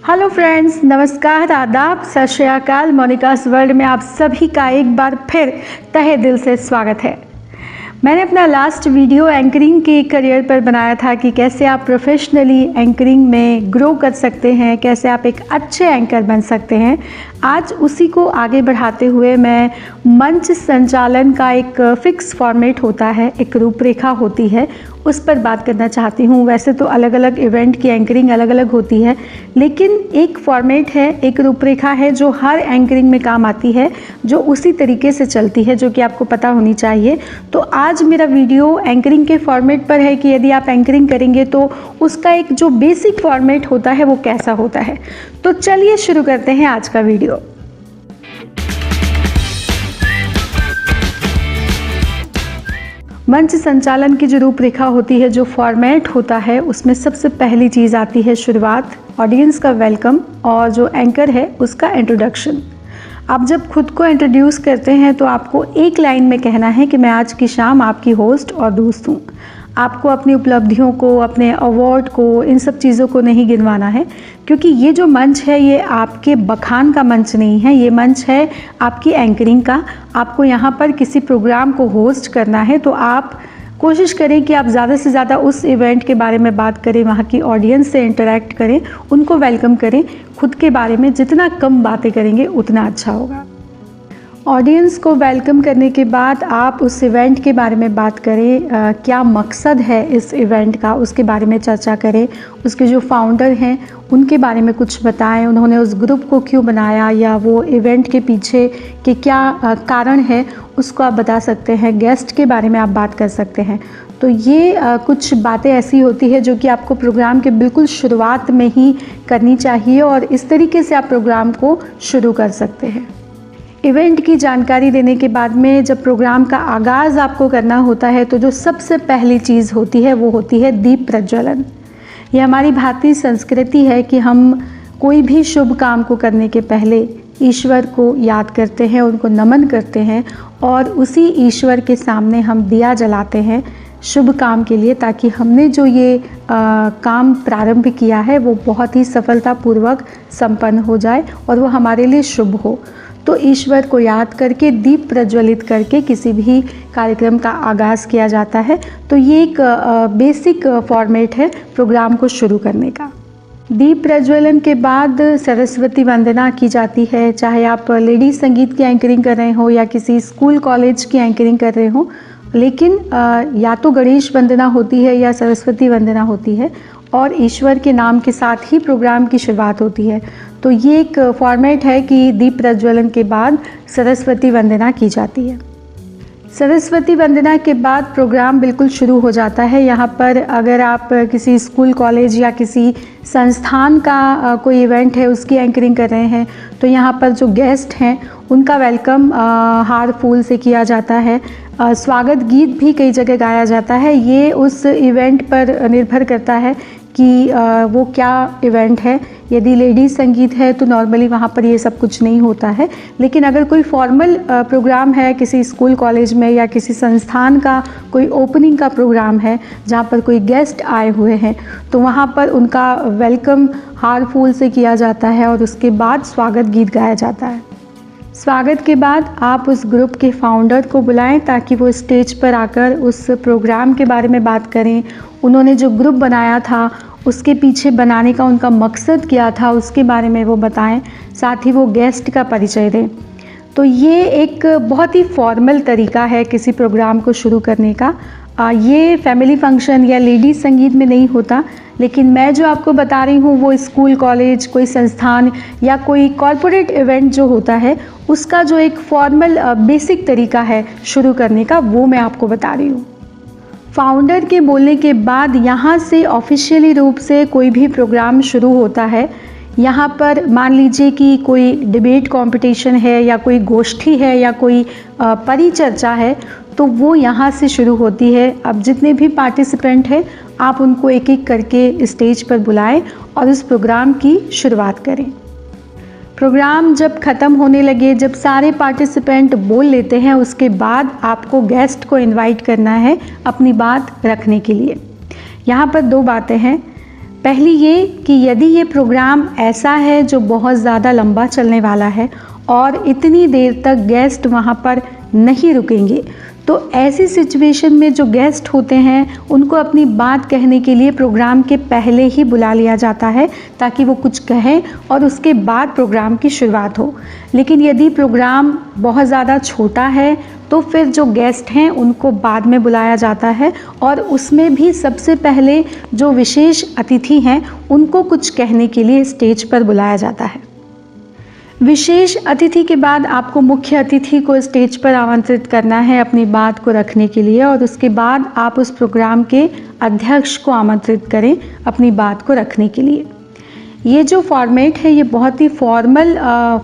Hello friends, नमस्कार, आदाब, सत श्री अकाल। मोनिकास वर्ल्ड में आप सभी का एक बार फिर तहे दिल से स्वागत है। मैंने अपना लास्ट वीडियो एंकरिंग के करियर पर बनाया था कि कैसे आप प्रोफेशनली एंकरिंग में ग्रो कर सकते हैं, कैसे आप एक अच्छे एंकर बन सकते हैं। आज उसी को आगे बढ़ाते हुए मैं मंच संचालन का एक फ़िक्स फॉर्मेट होता है, एक रूपरेखा होती है, उस पर बात करना चाहती हूँ। वैसे तो अलग अलग इवेंट की एंकरिंग अलग अलग होती है, लेकिन एक फॉर्मेट है, एक रूपरेखा है जो हर एंकरिंग में काम आती है, जो उसी तरीके से चलती है, जो कि आपको पता होनी चाहिए। तो आज मेरा वीडियो एंकरिंग के फॉर्मेट पर है कि यदि आप एंकरिंग करेंगे तो उसका एक जो बेसिक फॉर्मेट होता है वो कैसा होता है। तो चलिए शुरू करते हैं आज का वीडियो। मंच संचालन की जो रूपरेखा होती है, जो फॉर्मेट होता है, उसमें सबसे पहली चीज़ आती है शुरुआत, ऑडियंस का वेलकम, और जो एंकर है उसका इंट्रोडक्शन। आप जब खुद को इंट्रोड्यूस करते हैं तो आपको एक लाइन में कहना है कि मैं आज की शाम आपकी होस्ट और दोस्त हूँ। आपको अपनी उपलब्धियों को, अपने अवार्ड को, इन सब चीज़ों को नहीं गिनवाना है, क्योंकि ये जो मंच है ये आपके बखान का मंच नहीं है, ये मंच है आपकी एंकरिंग का। आपको यहाँ पर किसी प्रोग्राम को होस्ट करना है तो आप कोशिश करें कि आप ज़्यादा से ज़्यादा उस इवेंट के बारे में बात करें, वहाँ की ऑडियंस से इंटरेक्ट करें, उनको वेलकम करें। खुद के बारे में जितना कम बातें करेंगे उतना अच्छा होगा। ऑडियंस को वेलकम करने के बाद आप उस इवेंट के बारे में बात करें, क्या मकसद है इस इवेंट का, उसके बारे में चर्चा करें। उसके जो फाउंडर हैं उनके बारे में कुछ बताएं, उन्होंने उस ग्रुप को क्यों बनाया या वो इवेंट के पीछे के क्या कारण है, उसको आप बता सकते हैं। गेस्ट के बारे में आप बात कर सकते हैं। तो ये कुछ बातें ऐसी होती है जो कि आपको प्रोग्राम के बिल्कुल शुरुआत में ही करनी चाहिए, और इस तरीके से आप प्रोग्राम को शुरू कर सकते हैं। इवेंट की जानकारी देने के बाद में जब प्रोग्राम का आगाज़ आपको करना होता है तो जो सबसे पहली चीज़ होती है वो होती है दीप प्रज्वलन। ये हमारी भारतीय संस्कृति है कि हम कोई भी शुभ काम को करने के पहले ईश्वर को याद करते हैं, उनको नमन करते हैं, और उसी ईश्वर के सामने हम दिया जलाते हैं शुभ काम के लिए, ताकि हमने जो ये काम प्रारंभ किया है वो बहुत ही सफलतापूर्वक संपन्न हो जाए और वो हमारे लिए शुभ हो। तो ईश्वर को याद करके, दीप प्रज्वलित करके किसी भी कार्यक्रम का आगाज़ किया जाता है। तो ये एक बेसिक फॉर्मेट है प्रोग्राम को शुरू करने का। दीप प्रज्वलन के बाद सरस्वती वंदना की जाती है। चाहे आप लेडीज़ संगीत की एंकरिंग कर रहे हो या किसी स्कूल कॉलेज की एंकरिंग कर रहे हो, लेकिन या तो गणेश वंदना होती है या सरस्वती वंदना होती है, और ईश्वर के नाम के साथ ही प्रोग्राम की शुरुआत होती है। तो ये एक फॉर्मेट है कि दीप प्रज्वलन के बाद सरस्वती वंदना की जाती है। सरस्वती वंदना के बाद प्रोग्राम बिल्कुल शुरू हो जाता है। यहाँ पर अगर आप किसी स्कूल, कॉलेज या किसी संस्थान का कोई इवेंट है उसकी एंकरिंग कर रहे हैं तो यहाँ पर जो गेस्ट हैं उनका वेलकम हार फूल से किया जाता है। स्वागत गीत भी कई जगह गाया जाता है। ये उस इवेंट पर निर्भर करता है कि वो क्या इवेंट है। यदि लेडीज़ संगीत है तो नॉर्मली वहाँ पर ये सब कुछ नहीं होता है, लेकिन अगर कोई फॉर्मल प्रोग्राम है किसी स्कूल, कॉलेज में, या किसी संस्थान का कोई ओपनिंग का प्रोग्राम है जहाँ पर कोई गेस्ट आए हुए हैं, तो वहाँ पर उनका वेलकम हार फूल से किया जाता है और उसके बाद स्वागत गीत गाया जाता है। स्वागत के बाद आप उस ग्रुप के फाउंडर को बुलाएं ताकि वो स्टेज पर आकर उस प्रोग्राम के बारे में बात करें। उन्होंने जो ग्रुप बनाया था उसके पीछे बनाने का उनका मकसद क्या था उसके बारे में वो बताएं, साथ ही वो गेस्ट का परिचय दें। तो ये एक बहुत ही फॉर्मल तरीका है किसी प्रोग्राम को शुरू करने का। ये फैमिली फंक्शन या लेडीज़ संगीत में नहीं होता, लेकिन मैं जो आपको बता रही हूँ वो स्कूल, कॉलेज, कोई संस्थान या कोई कॉरपोरेट इवेंट जो होता है उसका जो एक फॉर्मल बेसिक तरीका है शुरू करने का, वो मैं आपको बता रही हूँ। फाउंडर के बोलने के बाद यहाँ से ऑफिशियली रूप से कोई भी प्रोग्राम शुरू होता है। यहाँ पर मान लीजिए कि कोई डिबेट कंपटीशन है या कोई गोष्ठी है या कोई परिचर्चा है, तो वो यहाँ से शुरू होती है। अब जितने भी पार्टिसिपेंट हैं आप उनको एक एक करके स्टेज पर बुलाएं और इस प्रोग्राम की शुरुआत करें। प्रोग्राम जब ख़त्म होने लगे, जब सारे पार्टिसिपेंट बोल लेते हैं, उसके बाद आपको गेस्ट को इनवाइट करना है अपनी बात रखने के लिए। यहाँ पर दो बातें हैं। पहली ये कि यदि ये प्रोग्राम ऐसा है जो बहुत ज़्यादा लंबा चलने वाला है और इतनी देर तक गेस्ट वहाँ पर नहीं रुकेंगे, तो ऐसी सिचुएशन में जो गेस्ट होते हैं उनको अपनी बात कहने के लिए प्रोग्राम के पहले ही बुला लिया जाता है ताकि वो कुछ कहें और उसके बाद प्रोग्राम की शुरुआत हो। लेकिन यदि प्रोग्राम बहुत ज़्यादा छोटा है तो फिर जो गेस्ट हैं उनको बाद में बुलाया जाता है और उसमें भी सबसे पहले जो विशेष अतिथि हैं उनको कुछ कहने के लिए स्टेज पर बुलाया जाता है। विशेष अतिथि के बाद आपको मुख्य अतिथि को स्टेज पर आमंत्रित करना है अपनी बात को रखने के लिए और उसके बाद आप उस प्रोग्राम के अध्यक्ष को आमंत्रित करें अपनी बात को रखने के लिए। ये जो फॉर्मेट है ये बहुत ही फॉर्मल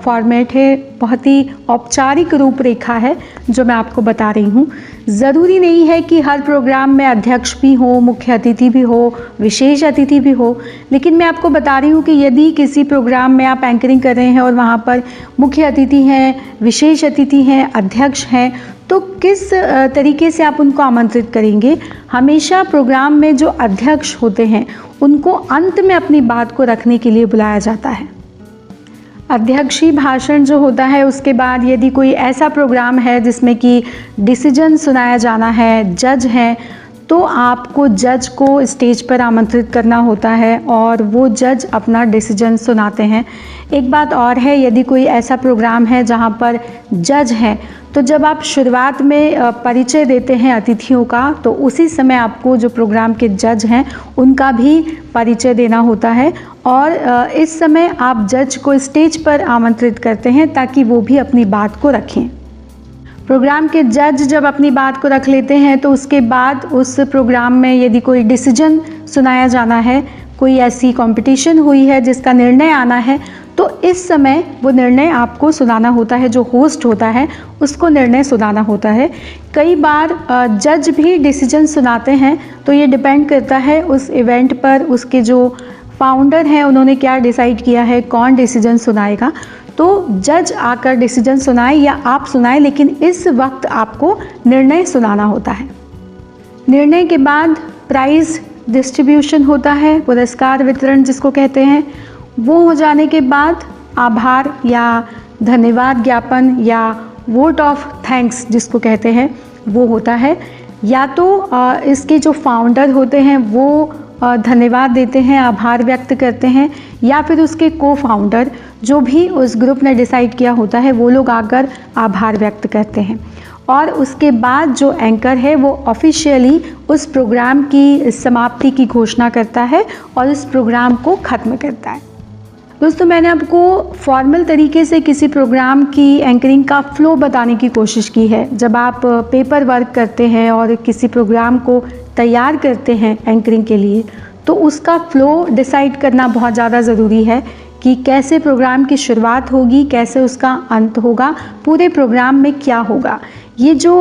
फॉर्मेट है, बहुत ही औपचारिक रूपरेखा है जो मैं आपको बता रही हूँ। ज़रूरी नहीं है कि हर प्रोग्राम में अध्यक्ष भी हो, मुख्य अतिथि भी हो, विशेष अतिथि भी हो, लेकिन मैं आपको बता रही हूँ कि यदि किसी प्रोग्राम में आप एंकरिंग कर रहे हैं और वहाँ पर मुख्य अतिथि हैं, विशेष अतिथि हैं, अध्यक्ष हैं, तो किस तरीके से आप उनको आमंत्रित करेंगे। हमेशा प्रोग्राम में जो अध्यक्ष होते हैं उनको अंत में अपनी बात को रखने के लिए बुलाया जाता है। अध्यक्षीय भाषण जो होता है उसके बाद यदि कोई ऐसा प्रोग्राम है जिसमें कि डिसीजन सुनाया जाना है, जज हैं, तो आपको जज को स्टेज पर आमंत्रित करना होता है और वो जज अपना डिसीजन सुनाते हैं। एक बात और है, यदि कोई ऐसा प्रोग्राम है जहाँ पर जज हैं, तो जब आप शुरुआत में परिचय देते हैं अतिथियों का, तो उसी समय आपको जो प्रोग्राम के जज हैं उनका भी परिचय देना होता है और इस समय आप जज को स्टेज पर आमंत्रित करते हैं ताकि वो भी अपनी बात को रखें। प्रोग्राम के जज जब अपनी बात को रख लेते हैं तो उसके बाद उस प्रोग्राम में यदि कोई डिसीजन सुनाया जाना है, कोई ऐसी कंपटीशन हुई है जिसका निर्णय आना है, तो इस समय वो निर्णय आपको सुनाना होता है। जो होस्ट होता है उसको निर्णय सुनाना होता है। कई बार जज भी डिसीजन सुनाते हैं, तो ये डिपेंड करता है उस इवेंट पर, उसके जो फाउंडर हैं उन्होंने क्या डिसाइड किया है, कौन डिसीजन सुनाएगा। तो जज आकर डिसीजन सुनाए या आप सुनाए, लेकिन इस वक्त आपको निर्णय सुनाना होता है। निर्णय के बाद प्राइज़ डिस्ट्रीब्यूशन होता है, पुरस्कार वितरण जिसको कहते हैं। वो हो जाने के बाद आभार या धन्यवाद ज्ञापन या वोट ऑफ थैंक्स जिसको कहते हैं वो होता है। या तो इसके जो फाउंडर होते हैं वो धन्यवाद देते हैं, आभार व्यक्त करते हैं, या फिर उसके को फाउंडर जो भी उस ग्रुप ने डिसाइड किया होता है वो लोग आकर आभार व्यक्त करते हैं। और उसके बाद जो एंकर है वो ऑफिशियली उस प्रोग्राम की समाप्ति की घोषणा करता है और इस प्रोग्राम को ख़त्म करता है। दोस्तों, मैंने आपको फॉर्मल तरीके से किसी प्रोग्राम की एंकरिंग का फ़्लो बताने की कोशिश की है। जब आप पेपर वर्क करते हैं और किसी प्रोग्राम को तैयार करते हैं एंकरिंग के लिए, तो उसका फ़्लो डिसाइड करना बहुत ज़्यादा ज़रूरी है कि कैसे प्रोग्राम की शुरुआत होगी, कैसे उसका अंत होगा, पूरे प्रोग्राम में क्या होगा। ये जो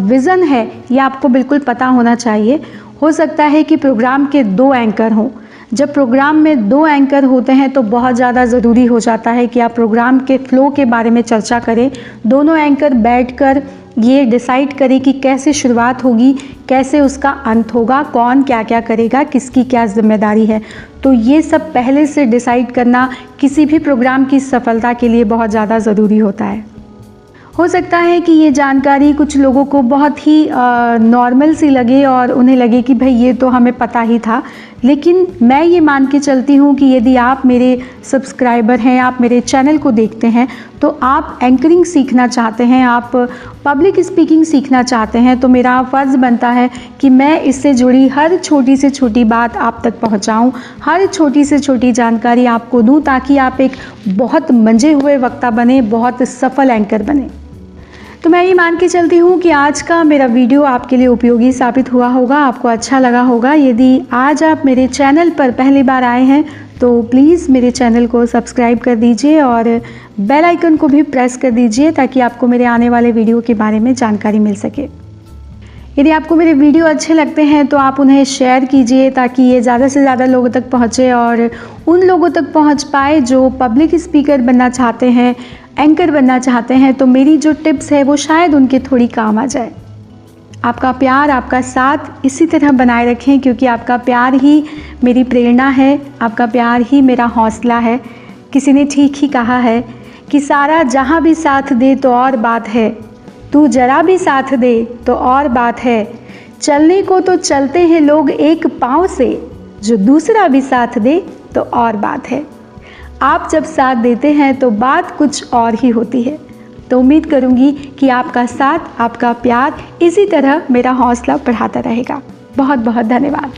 विज़न है ये आपको बिल्कुल पता होना चाहिए। हो सकता है कि प्रोग्राम के 2 एंकर हों। जब प्रोग्राम में 2 एंकर होते हैं तो बहुत ज़्यादा ज़रूरी हो जाता है कि आप प्रोग्राम के फ़्लो के बारे में चर्चा करें। दोनों एंकर बैठकर ये डिसाइड करें कि कैसे शुरुआत होगी, कैसे उसका अंत होगा, कौन क्या क्या करेगा, किसकी क्या जिम्मेदारी है। तो ये सब पहले से डिसाइड करना किसी भी प्रोग्राम की सफलता के लिए बहुत ज़्यादा ज़रूरी होता है। हो सकता है कि ये जानकारी कुछ लोगों को बहुत ही नॉर्मल सी लगे और उन्हें लगे कि भाई ये तो हमें पता ही था, लेकिन मैं ये मान के चलती हूँ कि यदि आप मेरे सब्सक्राइबर हैं, आप मेरे चैनल को देखते हैं, तो आप एंकरिंग सीखना चाहते हैं, आप पब्लिक स्पीकिंग सीखना चाहते हैं, तो मेरा फ़र्ज़ बनता है कि मैं इससे जुड़ी हर छोटी से छोटी बात आप तक पहुँचाऊँ, हर छोटी से छोटी जानकारी आपको दूँ, ताकि आप एक बहुत मंजे हुए वक्ता बने, बहुत सफल एंकर बने। तो मैं ये मान के चलती हूँ कि आज का मेरा वीडियो आपके लिए उपयोगी साबित हुआ होगा, आपको अच्छा लगा होगा। यदि आज आप मेरे चैनल पर पहली बार आए हैं तो प्लीज़ मेरे चैनल को सब्सक्राइब कर दीजिए और बेल आइकन को भी प्रेस कर दीजिए ताकि आपको मेरे आने वाले वीडियो के बारे में जानकारी मिल सके। यदि आपको मेरे वीडियो अच्छे लगते हैं तो आप उन्हें शेयर कीजिए ताकि ये ज़्यादा से ज़्यादा लोगों तक पहुँचे और उन लोगों तक पहुँच पाए जो पब्लिक स्पीकर बनना चाहते हैं, एंकर बनना चाहते हैं। तो मेरी जो टिप्स है वो शायद उनके थोड़ी काम आ जाए। आपका प्यार, आपका साथ इसी तरह बनाए रखें, क्योंकि आपका प्यार ही मेरी प्रेरणा है, आपका प्यार ही मेरा हौसला है। किसी ने ठीक ही कहा है कि सारा जहां भी साथ दे तो और बात है, तू जरा भी साथ दे तो और बात है। चलने को तो चलते हैं लोग एक पाँव से, जो दूसरा भी साथ दे तो और बात है। आप जब साथ देते हैं तो बात कुछ और ही होती है। तो उम्मीद करूंगी कि आपका साथ, आपका प्यार इसी तरह मेरा हौसला बढ़ाता रहेगा। बहुत बहुत धन्यवाद।